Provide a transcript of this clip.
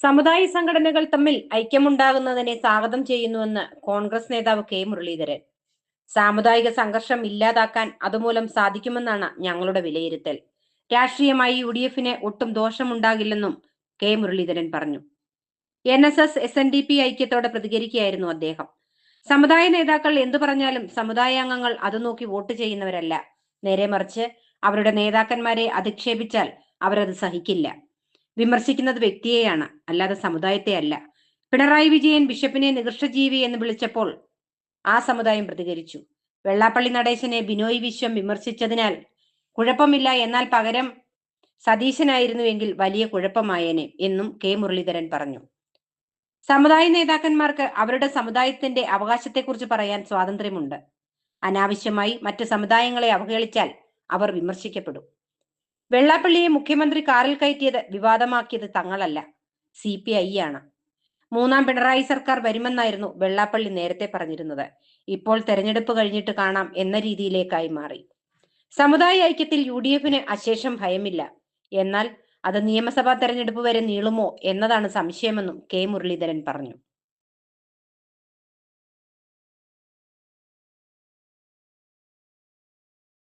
സമുദായ സംഘടനകൾ തമ്മിൽ ഐക്യമുണ്ടാകുന്നതിനെ സ്വാഗതം ചെയ്യുന്നുവെന്ന് കോൺഗ്രസ് നേതാവ് കെ മുരളീധരൻ. സാമുദായിക സംഘർഷം ഇല്ലാതാക്കാൻ അതുമൂലം സാധിക്കുമെന്നാണ് ഞങ്ങളുടെ വിലയിരുത്തൽ. രാഷ്ട്രീയമായി UDF-ന് ഒട്ടും ദോഷമുണ്ടാകില്ലെന്നും കെ മുരളീധരൻ പറഞ്ഞു. NSS SNDP ഐക്യത്തോടെ പ്രതികരിക്കുകയായിരുന്നു അദ്ദേഹം. സമുദായ നേതാക്കൾ എന്തു പറഞ്ഞാലും സമുദായ അംഗങ്ങൾ അത് നോക്കി വോട്ട് ചെയ്യുന്നവരല്ല. നേരെ മറിച്ച് അവരുടെ നേതാക്കന്മാരെ അധിക്ഷേപിച്ചാൽ അവരത് സഹിക്കില്ല. വിമർശിക്കുന്നത് വ്യക്തിയെയാണ്, അല്ലാതെ സമുദായത്തെ അല്ല. പിണറായി വിജയൻ ബിഷപ്പിനെ നികൃഷ്ടജീവി എന്ന് വിളിച്ചപ്പോൾ ആ സമുദായം പ്രതികരിച്ചു. വെള്ളാപ്പള്ളി നടേശനെ ബിനോയ് വിശ്വം വിമർശിച്ചതിനാൽ കുഴപ്പമില്ല, എന്നാൽ പകരം സതീശനായിരുന്നുവെങ്കിൽ വലിയ കുഴപ്പമായേനെ എന്നും കെ മുരളീധരൻ പറഞ്ഞു. സമുദായ നേതാക്കന്മാർക്ക് അവരുടെ സമുദായത്തിന്റെ അവകാശത്തെക്കുറിച്ച് പറയാൻ സ്വാതന്ത്ര്യമുണ്ട്. അനാവശ്യമായി മറ്റ് സമുദായങ്ങളെ അവഹേളിച്ചാൽ അവർ വിമർശിക്കപ്പെടും. വെള്ളാപ്പള്ളിയെ മുഖ്യമന്ത്രി കാറിൽ കയറ്റിയത് വിവാദമാക്കിയത് തങ്ങളല്ല, CPI ആണ്. മൂന്നാം പിണറായി സർക്കാർ വരുമെന്നായിരുന്നു വെള്ളാപ്പള്ളി നേരത്തെ പറഞ്ഞിരുന്നത്. ഇപ്പോൾ തെരഞ്ഞെടുപ്പ് കഴിഞ്ഞിട്ട് കാണാം എന്ന രീതിയിലേക്കായി മാറി. സമുദായ ഐക്യത്തിൽ UDF-ന് അശേഷം ഭയമില്ല. എന്നാൽ അത് നിയമസഭാ തെരഞ്ഞെടുപ്പ് വരെ നീളുമോ എന്നതാണ് സംശയമെന്നും കെ മുരളീധരൻ പറഞ്ഞു.